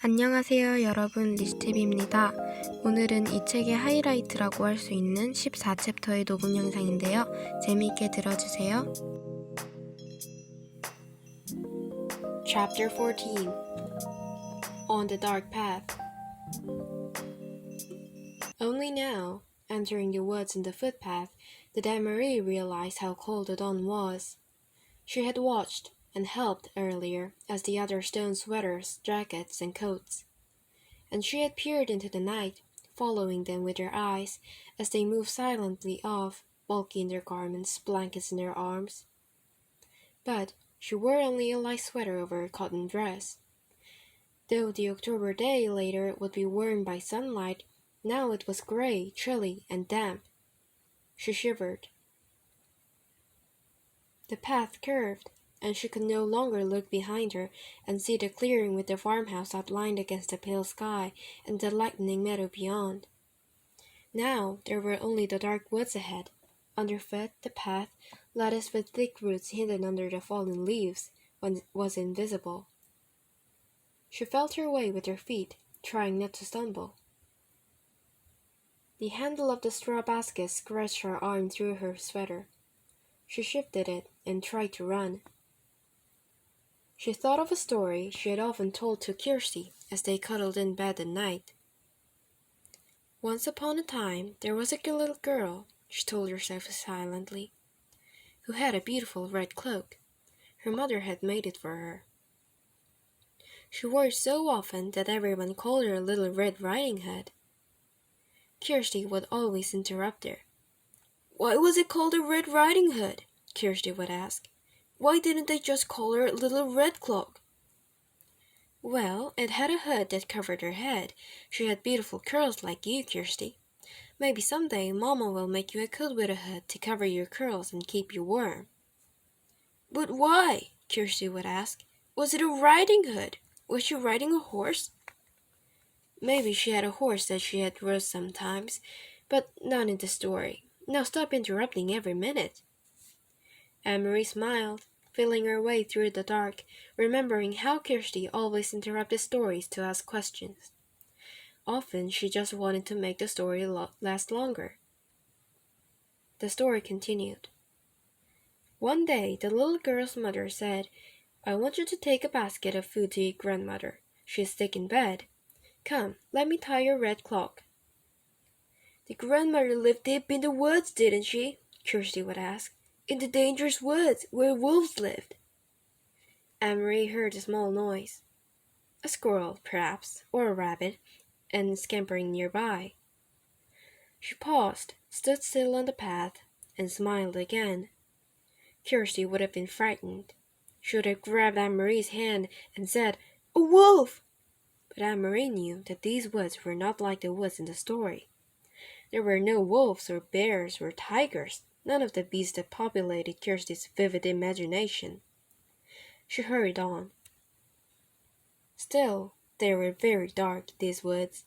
안녕하세요 여러분, 리시TV입니다. 오늘은 이 책의 하이라이트라고 할 수 있는 14챕터의 녹음 영상인데요. 재미있게 들어주세요. Chapter 14 On the Dark Path. Only now, entering the woods and the footpath, did Anne-Marie realize how cold the dawn was. She had watched and helped earlier as the others donned sweaters, jackets, and coats, and she had peered into the night, following them with her eyes as they moved silently off, bulky in their garments, blankets in their arms. But she wore only a light sweater over her cotton dress. Though the October day later would be warmed by sunlight, now it was gray, chilly, and damp. She shivered. The path curved, and she could no longer look behind her and see the clearing with the farmhouse outlined against the pale sky and the lightening meadow beyond. Now there were only the dark woods ahead. Underfoot, the path, latticed with thick roots hidden under the fallen leaves, was invisible. She felt her way with her feet, trying not to stumble. The handle of the straw basket scratched her arm through her sweater. She shifted it and tried to run. She thought of a story she had often told to Kirsty as they cuddled in bed at night. Once upon a time there was a little girl, she told herself silently, who had a beautiful red cloak. Her mother had made it for her. She wore it so often that everyone called her Little Red Riding Hood. Kirsty would always interrupt her. "Why was it called a Red Riding Hood?" Kirsty would ask. "Why didn't they just call her Little Red Cloak?" "Well, it had a hood that covered her head. She had beautiful curls like you, Kirsty. Maybe someday Mama will make you a coat with a hood to cover your curls and keep you warm." "But why?" Kirsty would ask. "Was it a riding hood? Was she riding a horse?" "Maybe she had a horse that she had rode sometimes, but not in the story. Now stop interrupting every minute." Anne-Marie smiled, feeling her way through the dark, remembering how Kirsty always interrupted stories to ask questions. Often she just wanted to make the story last longer. The story continued. One day the little girl's mother said, "I want you to take a basket of food to your grandmother. She's sick in bed. Come, let me tie your red cloak." "The grandmother lived deep in the woods, didn't she?" Kirsty would ask. "In the dangerous woods where wolves lived." Anne-Marie heard a small noise. A squirrel, perhaps, or a rabbit, and scampering nearby. She paused, stood still on the path, and smiled again. Kirsty would have been frightened. She would have grabbed Anne-Marie's hand and said, "A wolf!" But Anne-Marie knew that these woods were not like the woods in the story. There were no wolves or bears or tigers, none of the beasts that populated Kirsty's vivid imagination. She hurried on. Still, they were very dark, these woods.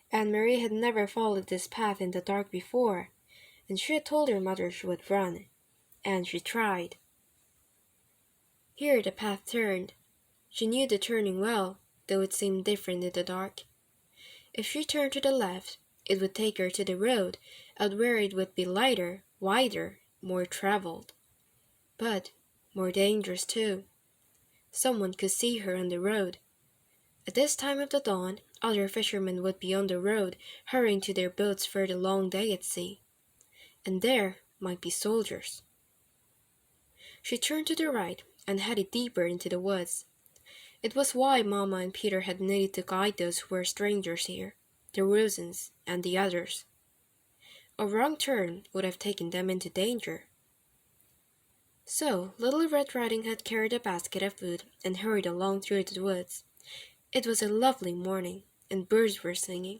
Anne-Marie had never followed this path in the dark before, and she had told her mother she would run, and she tried. Here the path turned. She knew the turning well, though it seemed different in the dark. If she turned to the left, it would take her to the road, out where it would be lighter, wider, more traveled. But more dangerous too. Someone could see her on the road. At this time of the dawn, other fishermen would be on the road, hurrying to their boats for the long day at sea. And there might be soldiers. She turned to the right and headed deeper into the woods. It was why Mama and Peter had needed to guide those who were strangers here, the Rosens and the others. A wrong turn would have taken them into danger. So Little Red Riding Hood carried a basket of food and hurried along through the woods. It was a lovely morning, and birds were singing.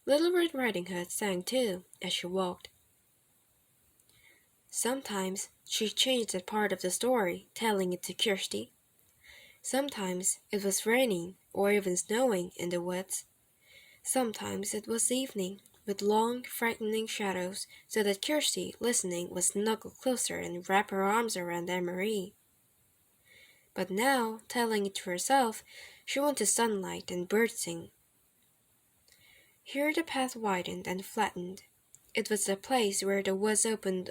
Little Red Riding Hood sang too, as she walked. Sometimes she changed that part of the story, telling it to Kirsty. Sometimes it was raining or even snowing in the woods. Sometimes it was evening, with long, frightening shadows, so that Kirsty, listening, would snuggle closer and wrap her arms around Anne-Marie. But now, telling it to herself, She wanted sunlight and birdsing. Here the path widened and flattened. It was the place where the woods opened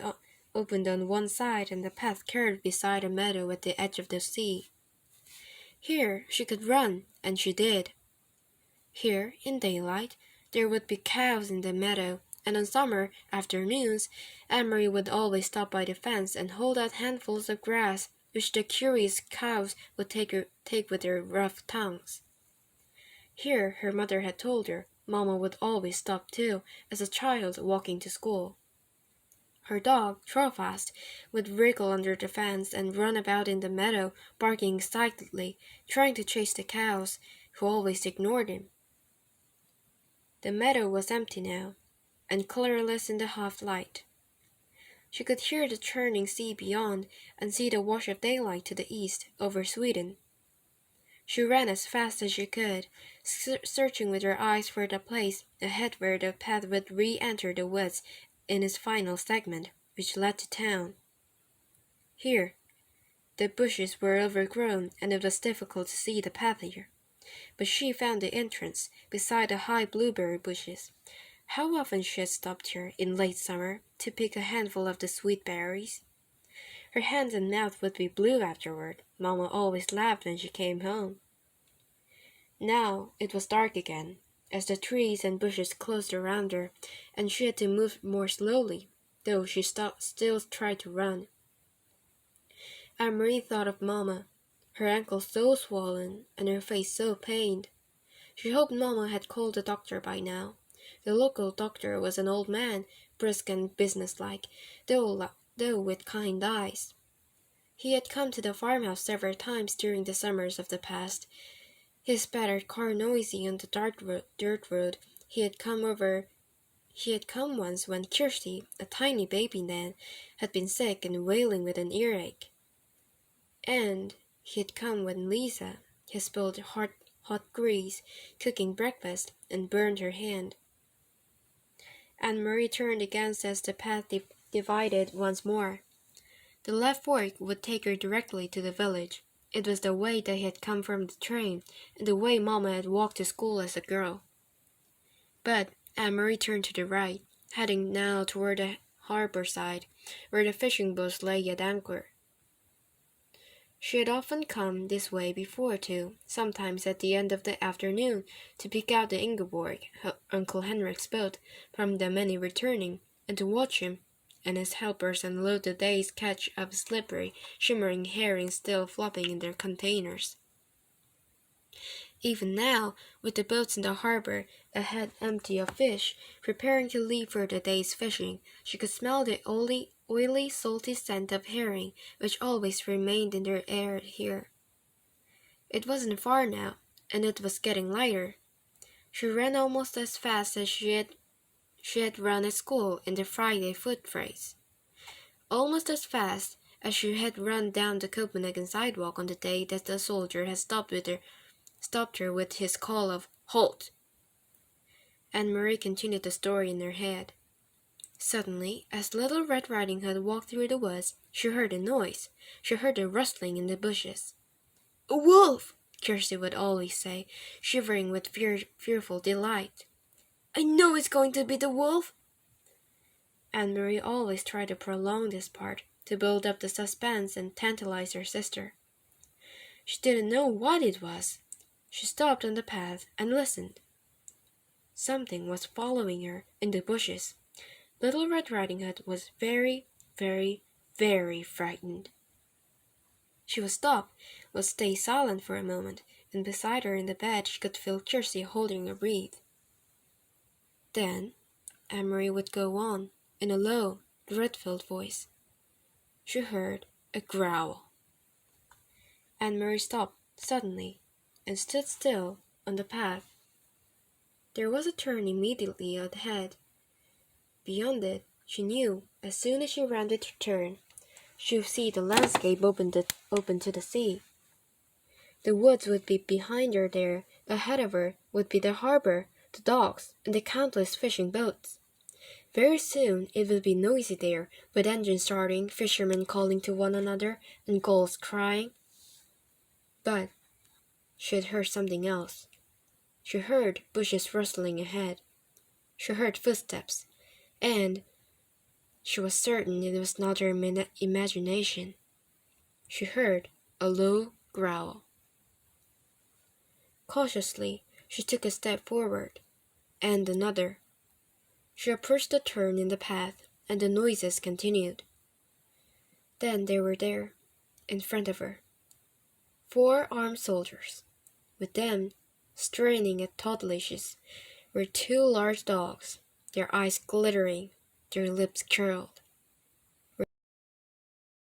on one side and the path curved beside a meadow at the edge of the sea. Here she could run, and she did. Here, in daylight, there would be cows in the meadow, and on summer afternoons, Anne-Marie would always stop by the fence and hold out handfuls of grass, which the curious cows would take with their rough tongues. Here, her mother had told her, Mama would always stop too, as a child walking to school. Her dog, Trofast, would wriggle under the fence and run about in the meadow, barking excitedly, trying to chase the cows, who always ignored him. The meadow was empty now, and colorless in the half-light. She could hear the churning sea beyond, and see the wash of daylight to the east, over Sweden. She ran as fast as she could, searching with her eyes for the place ahead where the path would re-enter the woods in its final segment, which led to town. Here, the bushes were overgrown, and it was difficult to see the path here. But she found the entrance, beside the high blueberry bushes. How often she had stopped here in late summer to pick a handful of the sweet berries. Her hands and mouth would be blue afterward. Mama always laughed when she came home. Now it was dark again, as the trees and bushes closed around her, and she had to move more slowly, though she still tried to run. Anne-Marie thought of Mama, her ankle so swollen and her face so pained. She hoped Mama had called the doctor by now. The local doctor was an old man, brisk and businesslike, though with kind eyes. He had come to the farmhouse several times during the summers of the past. His battered car noisy on the dirt road. He had come once when Kirsty, a tiny baby then, had been sick and wailing with an earache. And he had come when Lisa had spilled hot grease, cooking breakfast, and burned her hand. Anne-Marie turned against as the path divided once more. The left fork would take her directly to the village. It was the way they had come from the train, and the way Mama had walked to school as a girl. But Anne-Marie turned to the right, heading now toward the harbor side, where the fishing boats lay at anchor. She had often come this way before, too, sometimes at the end of the afternoon, to pick out the Ingeborg, Uncle Henrik's boat, from the many returning, and to watch him and his helpers unload the day's catch of slippery, shimmering herrings still flopping in their containers. Even now, with the boats in the harbor, ahead empty of fish, preparing to leave for the day's fishing, she could smell the oily, salty scent of herring, which always remained in the air here. It wasn't far now, and it was getting lighter. She ran almost as fast as she had run at school in the Friday foot race. Almost as fast as she had run down the Copenhagen sidewalk on the day that the soldier had stopped her with his call of "Halt!" Anne-Marie continued the story in her head. Suddenly, as Little Red Riding Hood walked through the woods, she heard a noise. She heard a rustling in the bushes. "A wolf!" Kirsty would always say, shivering with fearful delight. "I know it's going to be the wolf!" Anne-Marie always tried to prolong this part, to build up the suspense and tantalize her sister. She didn't know what it was. She stopped on the path and listened. Something was following her in the bushes. Little Red Riding Hood was very, very, very frightened. She would stop, would stay silent for a moment, and beside her in the bed she could feel Kirsty holding her breath. Then Anne-Marie would go on, in a low, dread-filled voice. She heard a growl. Anne-Marie stopped suddenly and stood still on the path. There was a turn immediately ahead. Beyond it, she knew, as soon as she rounded the turn, she would see the landscape open to the sea. The woods would be behind her there. Ahead of her would be the harbor, the docks, and the countless fishing boats. Very soon it would be noisy there, with engines starting, fishermen calling to one another, and gulls crying. But she had heard something else. She heard bushes rustling ahead. She heard footsteps, and she was certain it was not her imagination. She heard a low growl. Cautiously, she took a step forward, and another. She approached the turn in the path, and the noises continued. Then they were there, in front of her. 4 armed soldiers. With them, straining at taut leashes, were 2 large dogs, their eyes glittering, their lips curled.